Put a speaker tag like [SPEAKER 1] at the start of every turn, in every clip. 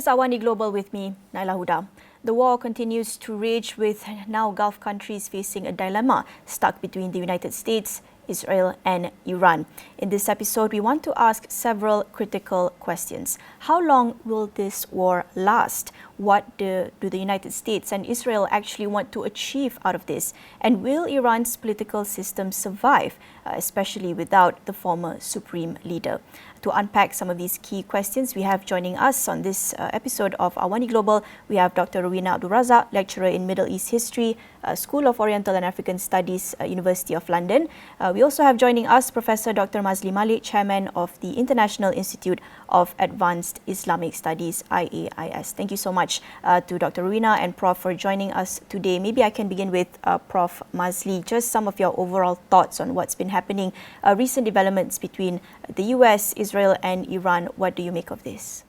[SPEAKER 1] is AWANI Global with me, Nailah Huda. The war continues to rage with now Gulf countries facing a dilemma stuck between the United States, Israel and Iran. In this episode, we want to ask several critical questions. How long will this war last? What do the United States and Israel actually want to achieve out of this? And will Iran's political system survive, especially without the former supreme leader? To unpack some of these key questions, we have joining us on this episode of AWANI Global, we have Dr. Rowena Razak, lecturer in Middle East History, School of Oriental and African Studies, University of London. We also have joining us Professor Dr. Maszlee Malik, chairman of the International Institute of Advanced Islamic Studies, IAIS. Thank you so much to Dr. Rowena and Prof for joining us today. Maybe I can begin with Prof. Maszlee. Just some of your overall thoughts on what's been happening, recent developments between the US, Israel and Iran. What do you make of this?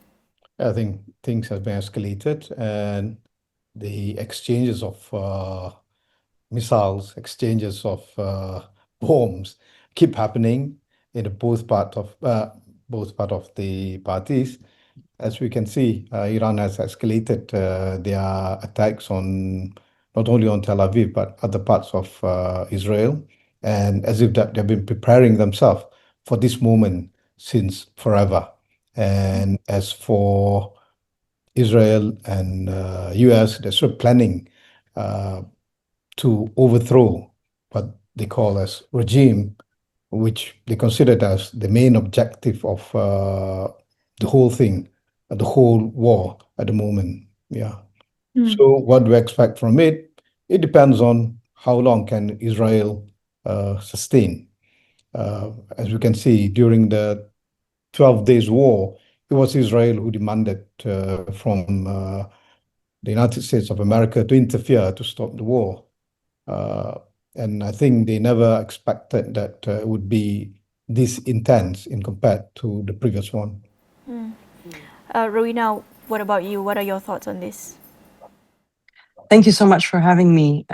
[SPEAKER 2] I think things have been escalated, and the exchanges of missiles, exchanges of bombs keep happening in both part of the parties. As we can see, Iran has escalated their attacks on not only on Tel Aviv but other parts of Israel, and as if that they've been preparing themselves for this moment since forever. And as for Israel and US, they're sort of planning to overthrow what they call as regime, which they considered as the main objective of the whole thing, the whole war at the moment. Yeah. So what do we expect from it? It depends on how long can Israel sustain. As we can see, during the 12 days war, it was Israel who demanded from the United States of America to interfere to stop the war. And I think they never expected that it would be this intense in compared to the previous one.
[SPEAKER 1] Rowena, what about you? What are your thoughts on this?
[SPEAKER 3] Thank you so much for having me.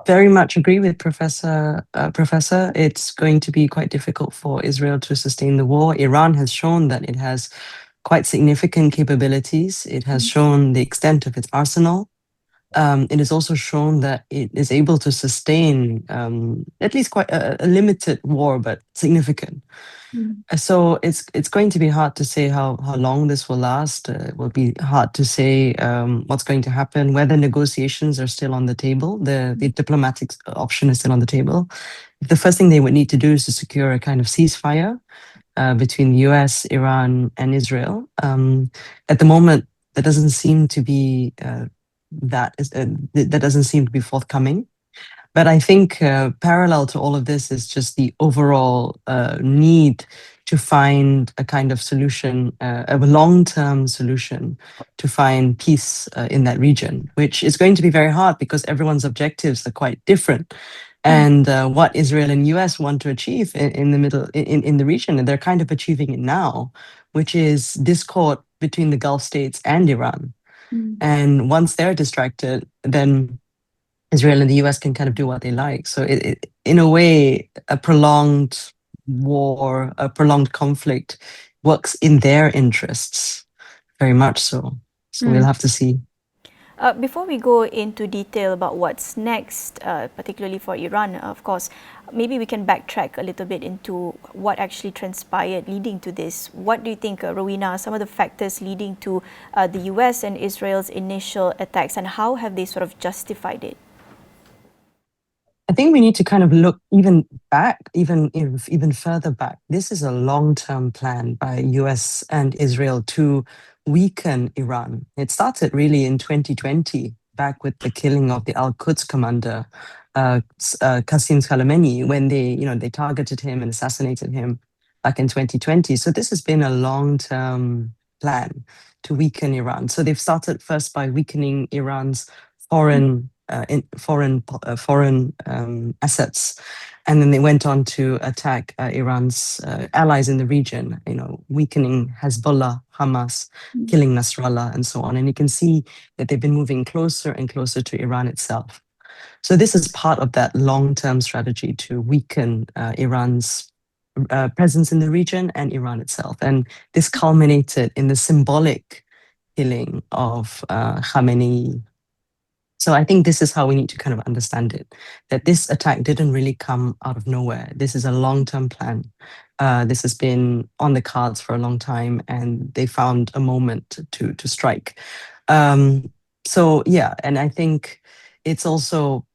[SPEAKER 3] Very much agree with Professor. It's going to be quite difficult for Israel to sustain the war. Iran has shown that it has quite significant capabilities. It has shown the extent of its arsenal. It has also shown that it is able to sustain at least quite a limited war, but significant. So it's going to be hard to say how long this will last. It will be hard to say what's going to happen, whether negotiations are still on the table. The diplomatic option is still on the table. The first thing they would need to do is to secure a kind of ceasefire between the US, Iran, and Israel. At the moment, that doesn't seem to be that doesn't seem to be forthcoming. But I think parallel to all of this is just the overall need to find a kind of solution, a long-term solution to find peace in that region, which is going to be very hard because everyone's objectives are quite different. And what Israel and US want to achieve in the region, and they're kind of achieving it now, which is discord between the Gulf states and Iran. And once they're distracted, then Israel and the US can kind of do what they like. So in a way, a prolonged war, a prolonged conflict works in their interests, very much so. So we'll have to see.
[SPEAKER 1] Before we go into detail about what's next, particularly for Iran, of course, maybe we can backtrack a little bit into what actually transpired leading to this. What do you think, Rowena, some of the factors leading to the US and Israel's initial attacks, and how have they sort of justified it?
[SPEAKER 3] I think we need to kind of look even further back. This is a long-term plan by US and Israel to weaken Iran. It started really in 2020, back with the killing of the Al-Quds commander, Qasem Soleimani, when they targeted him and assassinated him back in 2020. So this has been a long-term plan to weaken Iran. So they've started first by weakening Iran's foreign assets, and then they went on to attack Iran's allies in the region, weakening Hezbollah, Hamas, killing Nasrallah, and so on. And you can see that they've been moving closer and closer to Iran itself. So this is part of that long-term strategy to weaken Iran's presence in the region and Iran itself. And this culminated in the symbolic killing of Khamenei. So I think this is how we need to kind of understand it, that this attack didn't really come out of nowhere. This is a long-term plan. This has been on the cards for a long time, and they found a moment to strike. So yeah, and I think it's also,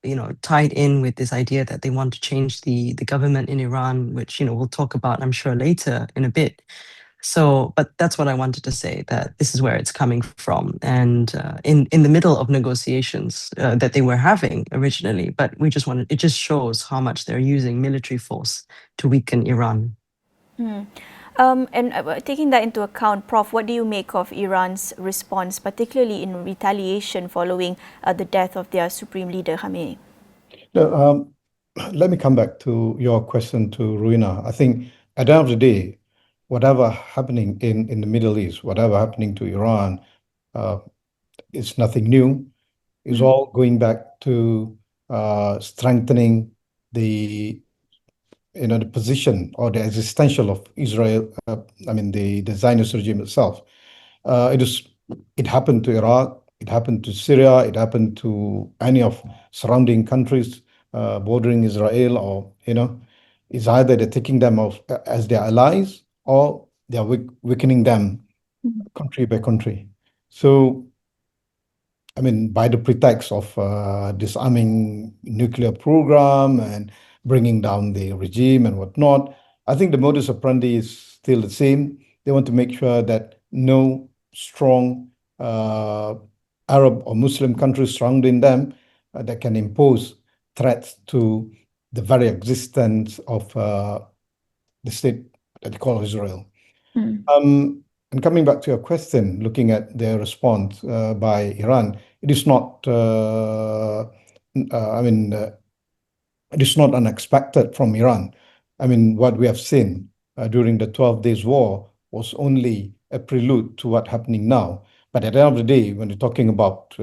[SPEAKER 3] tied in with this idea that they want to change the government in Iran, which, we'll talk about, I'm sure, later in a bit. So, but that's what I wanted to say, that this is where it's coming from. And in the middle of negotiations that they were having originally, but it just shows how much they're using military force to weaken Iran.
[SPEAKER 1] Taking that into account, Prof, what do you make of Iran's response, particularly in retaliation following the death of their supreme leader, Khamenei?
[SPEAKER 2] No, let me come back to your question to Rowena. I think at the end of the day, whatever happening in the Middle East, whatever happening to Iran, it's nothing new. It's all going back to strengthening the the position or the existential of Israel. The Zionist regime itself. It happened to Iraq. It happened to Syria. It happened to any of surrounding countries bordering Israel, or it's either they're taking them as their allies, or they are weakening them country by country. So, by the pretext of disarming nuclear program and bringing down the regime and whatnot, I think the modus operandi is still the same. They want to make sure that no strong Arab or Muslim countries surrounding them that can impose threats to the very existence of the state that they call Israel. And coming back to your question, looking at their response by Iran, it is not, it is not unexpected from Iran. What we have seen during the 12 days war was only a prelude to what's happening now. But at the end of the day, when you're talking about,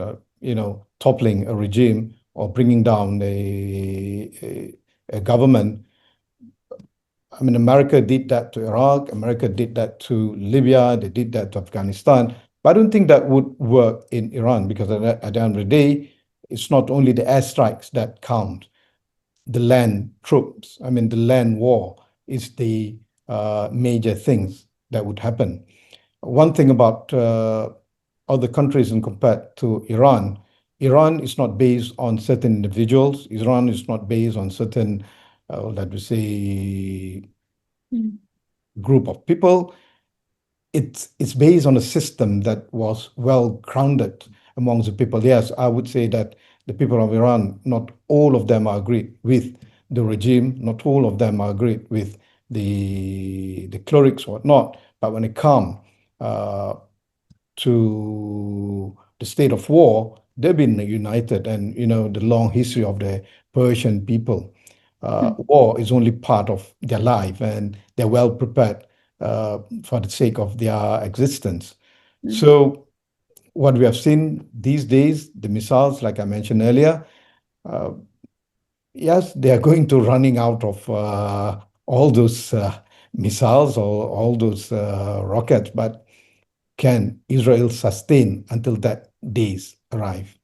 [SPEAKER 2] toppling a regime or bringing down a government, America did that to Iraq, America did that to Libya, they did that to Afghanistan. But I don't think that would work in Iran, because at the end of the day, it's not only the airstrikes that count. The land troops, the land war is the major things that would happen. One thing about other countries and compared to Iran is not based on certain individuals. Iran is not based on certain, let me say, group of people. It's based on a system that was well grounded amongst the people. Yes, I would say that the people of Iran, not all of them are agreed with the regime, not all of them are agreed with the clerics or whatnot. But when it comes to the state of war, they've been united, and the long history of the Persian people. War is only part of their life, and they're well prepared for the sake of their existence. So what we have seen these days, the missiles, like I mentioned earlier, yes, they are going to running out of all those missiles or all those rockets, but can Israel sustain until that days arrive?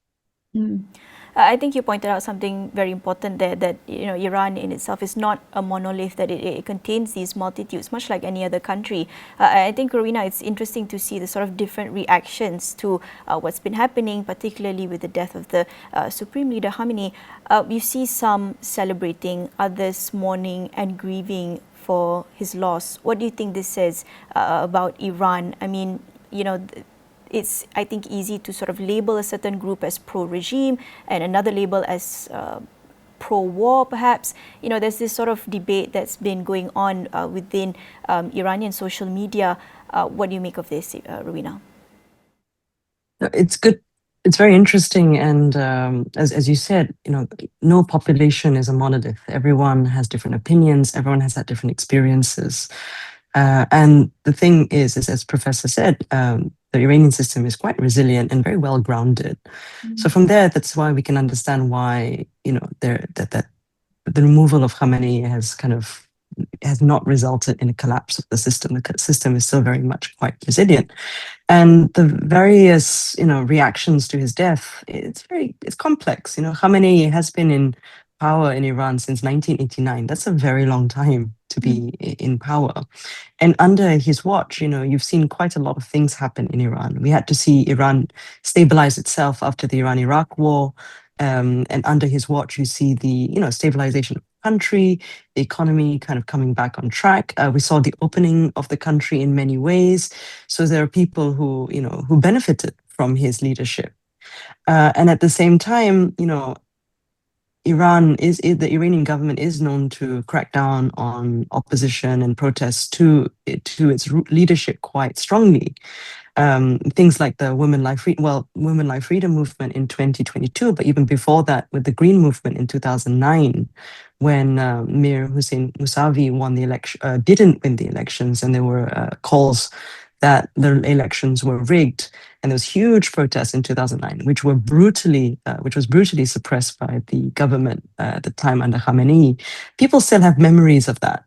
[SPEAKER 1] I think you pointed out something very important there, that Iran in itself is not a monolith, that it contains these multitudes, much like any other country. I think, Rowena, it's interesting to see the sort of different reactions to what's been happening, particularly with the death of the Supreme Leader Khamenei. You see some celebrating, others mourning and grieving for his loss. What do you think this says about Iran? It's, I think, easy to sort of label a certain group as pro-regime and another label as pro-war, perhaps. There's this sort of debate that's been going on within Iranian social media. What do you make of this, Rowena?
[SPEAKER 3] It's good. It's very interesting. And as you said, no population is a monolith. Everyone has different opinions. Everyone has had different experiences. And the thing is, as Professor said, the Iranian system is quite resilient and very well grounded. So from there, that's why we can understand why that the removal of Khamenei has kind of has not resulted in a collapse of the system. The system is still very much quite resilient. And the various, reactions to his death, it's complex. Khamenei has been in power in Iran since 1989. That's a very long time to be in power. And under his watch, you've seen quite a lot of things happen in Iran. We had to see Iran stabilize itself after the Iran-Iraq war. And under his watch, you see the, stabilization of the country, the economy kind of coming back on track. We saw the opening of the country in many ways. So there are people who, who benefited from his leadership. And at the same time, the Iranian government is known to crack down on opposition and protests to its leadership quite strongly. Things like the Women Life Freedom movement in 2022, but even before that, with the Green Movement in 2009, when Mir Hussein Mousavi won the election, didn't win the elections, and there were calls that the elections were rigged, and there was huge protests in 2009, which was brutally suppressed by the government at the time under Khamenei. People still have memories of that.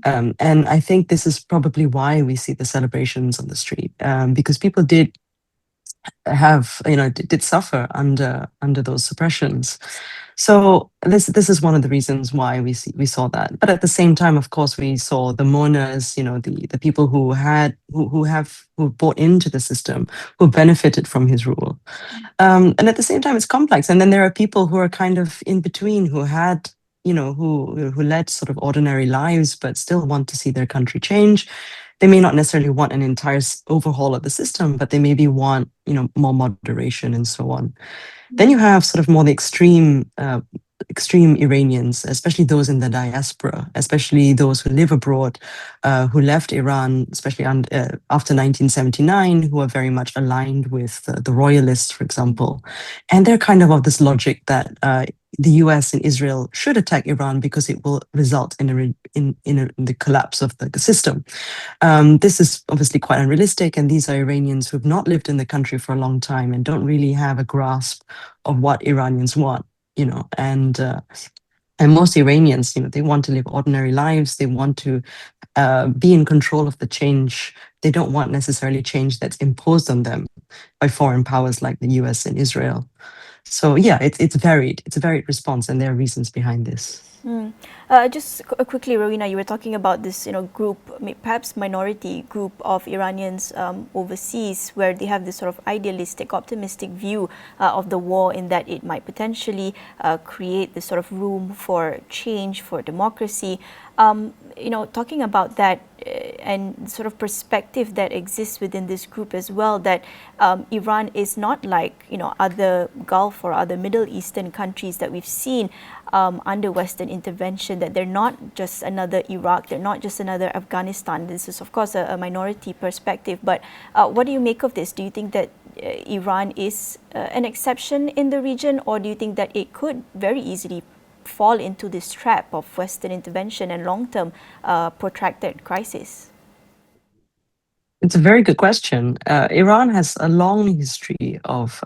[SPEAKER 3] And I think this is probably why we see the celebrations on the street, because people did suffer under those suppressions. So this is one of the reasons why we saw that. But at the same time, of course, we saw the mourners, the people who bought into the system, who benefited from his rule. And at the same time, it's complex. And then there are people who are kind of in between, who had, who led sort of ordinary lives, but still want to see their country change. They may not necessarily want an entire overhaul of the system, but they maybe want, more moderation and so on. Then you have sort of more the extreme Iranians, especially those in the diaspora, especially those who live abroad, who left Iran, especially after 1979, who are very much aligned with the royalists, for example. And they're kind of this logic that the US and Israel should attack Iran because it will result in the collapse of the system. This is obviously quite unrealistic, and these are Iranians who have not lived in the country for a long time and don't really have a grasp of what Iranians want, and most Iranians, they want to live ordinary lives. They want to be in control of the change. They don't want necessarily change that's imposed on them by foreign powers like the US and Israel. So yeah, it's varied. It's a varied response, and there are reasons behind this.
[SPEAKER 1] Just quickly, Rowena, you were talking about this, group, perhaps minority group of Iranians overseas, where they have this sort of idealistic, optimistic view of the war, in that it might potentially create this sort of room for change, for democracy. Talking about that and sort of perspective that exists within this group as well, that Iran is not like, other Gulf or other Middle Eastern countries that we've seen under Western intervention, that they're not just another Iraq, they're not just another Afghanistan. This is, of course, a minority perspective. But what do you make of this? Do you think that Iran is an exception in the region, or do you think that it could very easily fall into this trap of Western intervention and long-term protracted crisis?
[SPEAKER 3] It's a very good question. Iran has a long history of,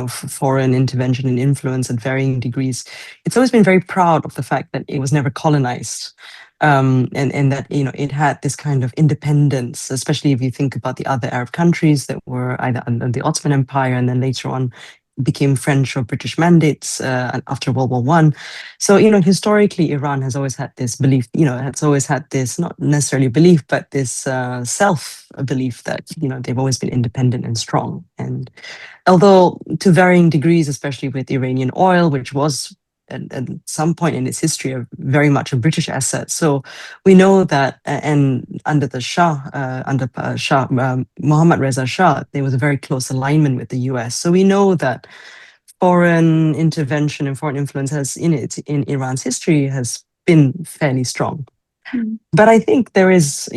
[SPEAKER 3] foreign intervention and influence at varying degrees. It's always been very proud of the fact that it was never colonized, and that it had this kind of independence. Especially if you think about the other Arab countries that were either under the Ottoman Empire and then later on became French or British mandates after World War I. So, historically, Iran has always had this belief, has always had this, not necessarily belief, but this self-belief that, they've always been independent and strong. And although to varying degrees, especially with Iranian oil, which was at some point in its history very much a British asset. So we know that, and under the Shah, Mohammad Reza Shah, there was a very close alignment with the US. So we know that foreign intervention and foreign influence in Iran's history has been fairly strong. But I think there is,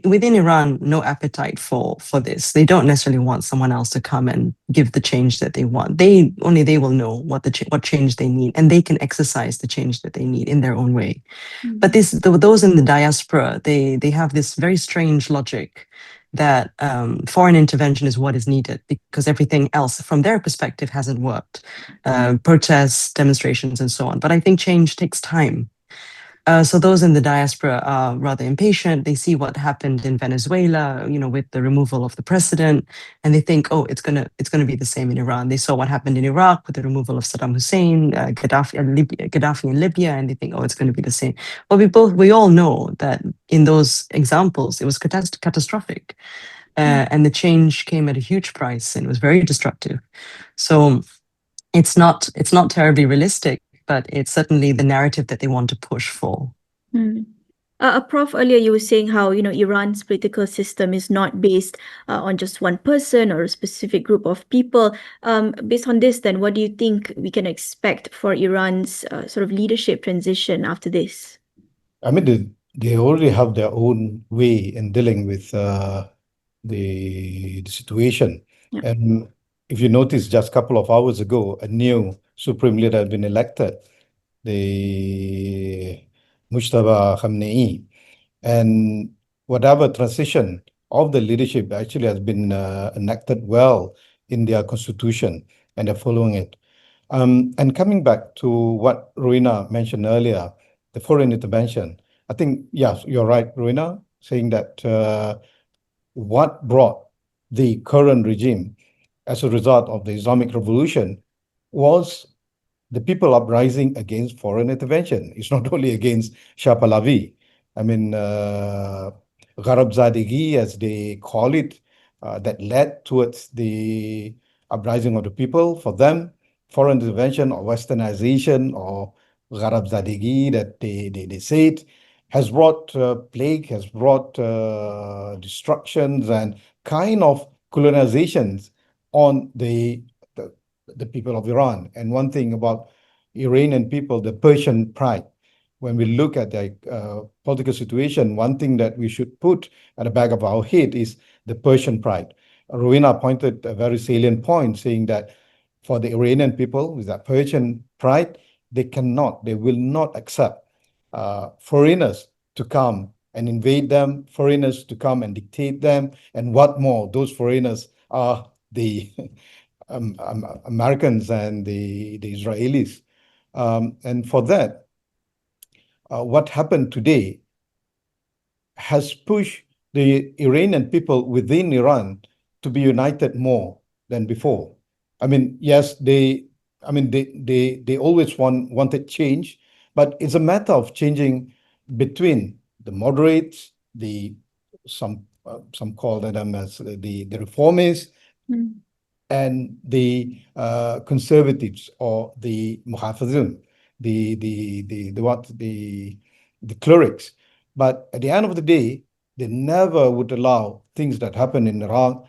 [SPEAKER 3] within Iran, no appetite for this. They don't necessarily want someone else to come and give the change that they want. Only they will know what change they need, and they can exercise the change that they need in their own way. But those in the diaspora, they have this very strange logic that foreign intervention is what is needed because everything else, from their perspective, hasn't worked. Protests, demonstrations, and so on. But I think change takes time. So those in the diaspora are rather impatient. They see what happened in Venezuela, with the removal of the president, and they think, oh, it's gonna be the same in Iran. They saw what happened in Iraq with the removal of Saddam Hussein, Gaddafi in Libya, and they think, oh, it's going to be the same. But we all know that in those examples, it was catastrophic, and the change came at a huge price and was very destructive. So it's not terribly realistic, but it's certainly the narrative that they want to push for.
[SPEAKER 1] Prof, earlier you were saying how Iran's political system is not based on just one person or a specific group of people. Based on this, then, what do you think we can expect for Iran's sort of leadership transition after this?
[SPEAKER 2] I mean, they already have their own way in dealing with the situation.
[SPEAKER 1] Yeah.
[SPEAKER 2] And if you notice, just a couple of hours ago, a new supreme leader had been elected, the Mujtaba Khamenei. And whatever transition of the leadership actually has been enacted well in their constitution, and they're following it. And coming back to what Rowena mentioned earlier, the foreign intervention, I think, yes, you're right, Rowena, saying that what brought the current regime as a result of the Islamic Revolution was the people uprising against foreign intervention. It's not only against Shah Pahlavi. I mean, Zadigi, as they call it, that led towards the uprising of the people. For them, foreign intervention or westernization or Zadigi, that they say it, has brought plague, has brought destructions and kind of colonizations on the people of Iran. And one thing about Iranian people, the Persian pride. When we look at the political situation, one thing that we should put at the back of our head is the Persian pride. Rowena pointed a very salient point, saying that for the Iranian people with that Persian pride, they will not accept foreigners to come and invade them, foreigners to come and dictate them, and what more, those foreigners are the Americans and the Israelis. And for that, what happened today has pushed the Iranian people within Iran to be united more than before. I mean, yes, they always wanted change, but it's a matter of changing between the moderates, some call them as the reformists, and the conservatives or the muhafizun, the clerics. But at the end of the day, they never would allow things that happen in Iraq,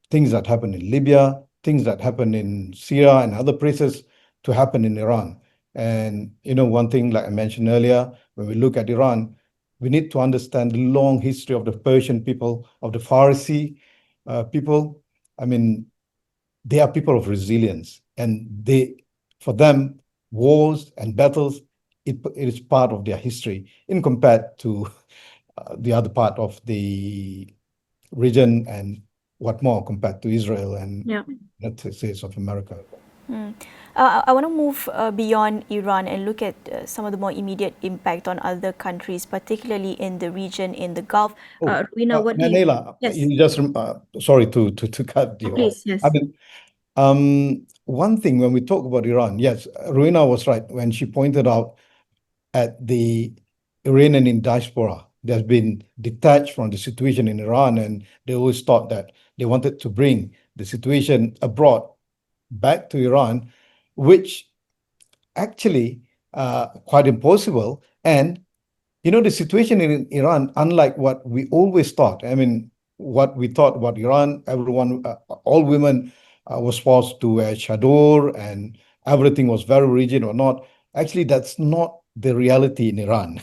[SPEAKER 2] things that happen in Libya, things that happen in Syria and other places to happen in Iran. And one thing, like I mentioned earlier, when we look at Iran, we need to understand the long history of the Persian people, of the Farsi people. I mean, they are people of resilience, and for them, wars and battles, it is part of their history in compared to the other part of the region, and what more compared to Israel and United States of America.
[SPEAKER 1] I want to move beyond Iran and look at some of the more immediate impact on other countries, particularly in the region, in the Gulf. Rowena, what do you...
[SPEAKER 2] Nailah,
[SPEAKER 1] Yes.
[SPEAKER 2] you just sorry to cut you off.
[SPEAKER 1] Please, yes.
[SPEAKER 2] I mean, one thing when we talk about Iran, yes, Rowena was right when she pointed out at the Iranian in diaspora. They've been detached from the situation in Iran, and they always thought that they wanted to bring the situation abroad back to Iran, which actually quite impossible. And the situation in Iran, unlike what we always thought. I mean, what we thought about Iran, everyone, all women was forced to wear chador, and everything was very rigid or not. Actually, that's not the reality in Iran.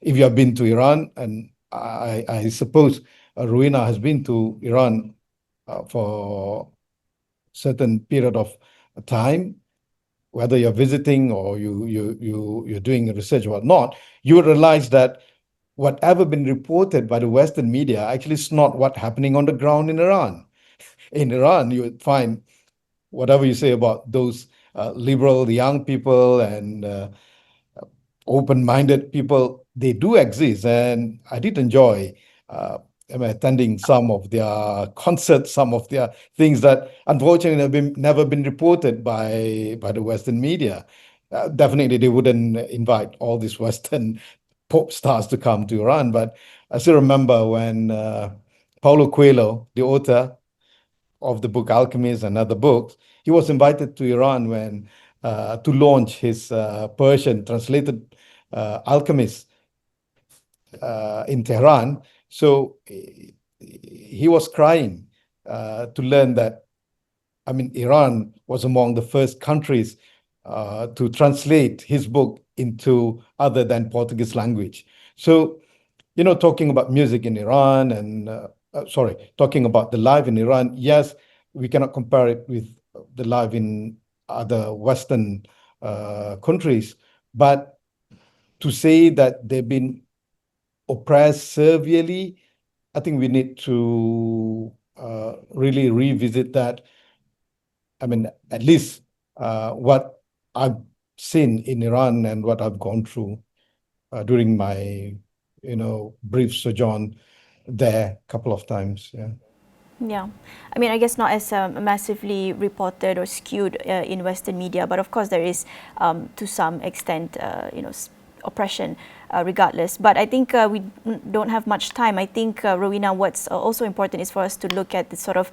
[SPEAKER 2] If you have been to Iran, and I suppose Rowena has been to Iran for certain period of time, whether you're visiting or you're doing research or not, you will realize that whatever been reported by the Western media actually is not what's happening on the ground in Iran. In Iran, you would find whatever you say about those liberal young people and open-minded people, they do exist, and I did enjoy attending some of their concerts, some of their things that unfortunately have never been reported by the Western media. Definitely, they wouldn't invite all these Western pop stars to come to Iran, but I still remember when Paulo Coelho, the author of the book Alchemist and other books, he was invited to Iran when to launch his Persian translated Alchemist in Tehran. So he was crying to learn that, I mean, Iran was among the first countries to translate his book into other than Portuguese language. So, talking about music in Iran and, talking about the life in Iran, yes, we cannot compare it with the life in other Western countries, but to say that they've been oppressed severely, I think we need to really revisit that. I mean, at least what I've seen in Iran and what I've gone through during my, brief sojourn there a couple of times. Yeah.
[SPEAKER 1] Yeah, I mean, I guess not as massively reported or skewed in Western media, but of course there is, to some extent, oppression regardless. But I think we don't have much time. I think, Rowena, what's also important is for us to look at the sort of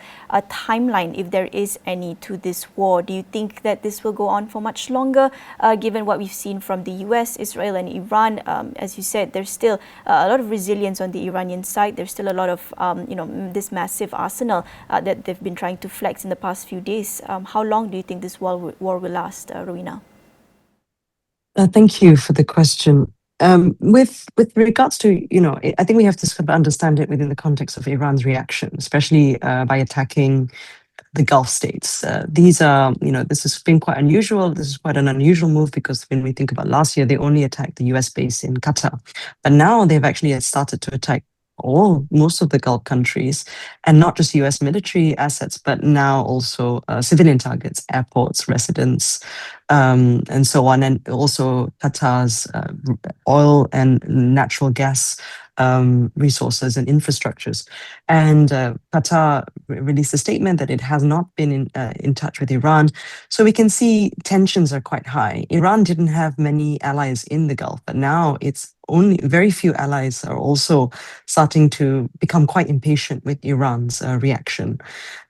[SPEAKER 1] timeline, if there is any, to this war. Do you think that this will go on for much longer, given what we've seen from the US, Israel and Iran? As you said, there's still a lot of resilience on the Iranian side. There's still a lot of, this massive arsenal that they've been trying to flex in the past few days. How long do you think this war will last, Rowena?
[SPEAKER 3] Thank you for the question. With regards to, I think we have to sort of understand it within the context of Iran's reaction, especially by attacking the Gulf states. These are, this has been quite unusual. This is quite an unusual move because when we think about last year, they only attacked the US base in Qatar. But now they've actually started to attack most of the Gulf countries, and not just US military assets, but now also civilian targets, airports, residents, and so on, and also Qatar's oil and natural gas resources and infrastructures. And Qatar released a statement that it has not been in touch with Iran. So we can see tensions are quite high. Iran didn't have many allies in the Gulf, but now it's only very few allies are also starting to become quite impatient with Iran's reaction.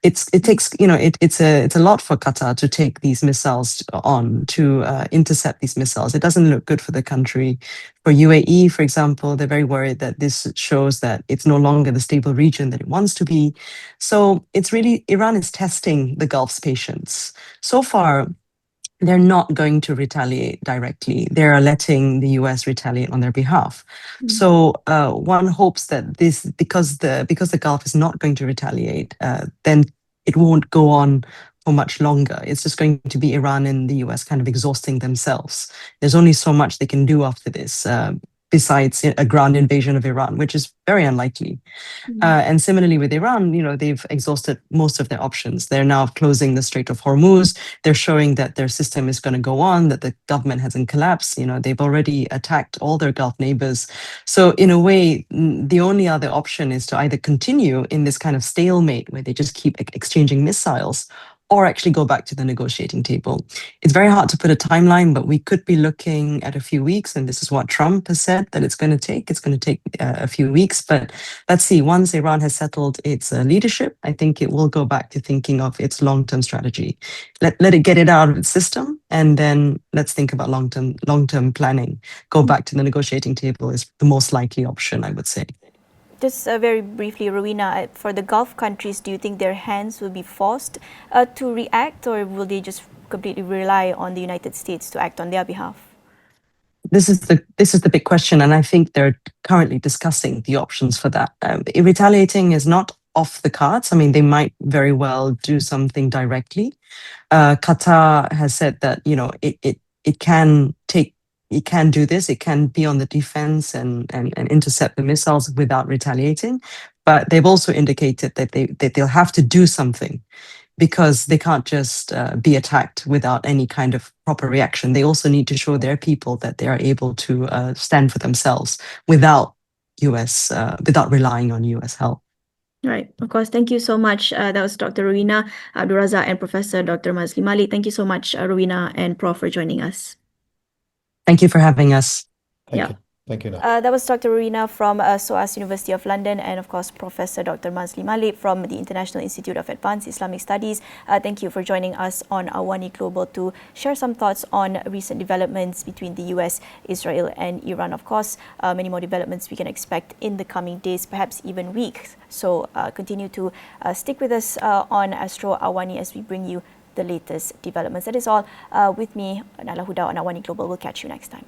[SPEAKER 3] It takes, it's a lot for Qatar to take these missiles on, to intercept these missiles. It doesn't look good for the country. For UAE, for example, they're very worried that this shows that it's no longer the stable region that it wants to be. So it's really, Iran is testing the Gulf's patience. So far, they're not going to retaliate directly. They're letting the US retaliate on their behalf. Mm-hmm. So one hopes that this, because the Gulf is not going to retaliate, then it won't go on for much longer. It's just going to be Iran and the US kind of exhausting themselves. There's only so much they can do after this, besides a ground invasion of Iran, which is very unlikely. Mm-hmm. And similarly with Iran, they've exhausted most of their options. They're now closing the Strait of Hormuz. They're showing that their system is going to go on, that the government hasn't collapsed. They've already attacked all their Gulf neighbors. So in a way, the only other option is to either continue in this kind of stalemate where they just keep exchanging missiles, or actually go back to the negotiating table. It's very hard to put a timeline, but we could be looking at a few weeks, and this is what Trump has said that it's going to take. It's going to take a few weeks, but let's see. Once Iran has settled its leadership, I think it will go back to thinking of its long-term strategy. Let it get it out of its system, and then let's think about long-term planning. Go back to the negotiating table is the most likely option, I would say.
[SPEAKER 1] Just very briefly, Rowena, for the Gulf countries, do you think their hands will be forced to react, or will they just completely rely on the United States to act on their behalf?
[SPEAKER 3] This is the big question, and I think they're currently discussing the options for that. Retaliating is not off the cards. I mean, they might very well do something directly. Qatar has said that it can take. It can do this. It can be on the defense and intercept the missiles without retaliating. But they've also indicated that they'll have to do something because they can't just be attacked without any kind of proper reaction. They also need to show their people that they are able to stand for themselves without without relying on US help.
[SPEAKER 1] Right, of course. Thank you so much. That was Dr. Rowena, Razak, and Professor Dr. Maszlee Malik. Thank you so much, Rowena and Prof, for joining us.
[SPEAKER 3] Thank you for having us.
[SPEAKER 2] Thank you. Thank you, Nailah.
[SPEAKER 1] That was Dr. Rowena from SOAS University of London, and of course Professor Dr. Maszlee Malik from the International Institute of Advanced Islamic Studies. Thank you for joining us on AWANI Global to share some thoughts on recent developments between the US, Israel and Iran. Of course, many more developments we can expect in the coming days, perhaps even weeks. So continue to stick with us on Astro AWANI as we bring you the latest developments. That is all with me, Nailah Huda on AWANI Global. We'll catch you next time.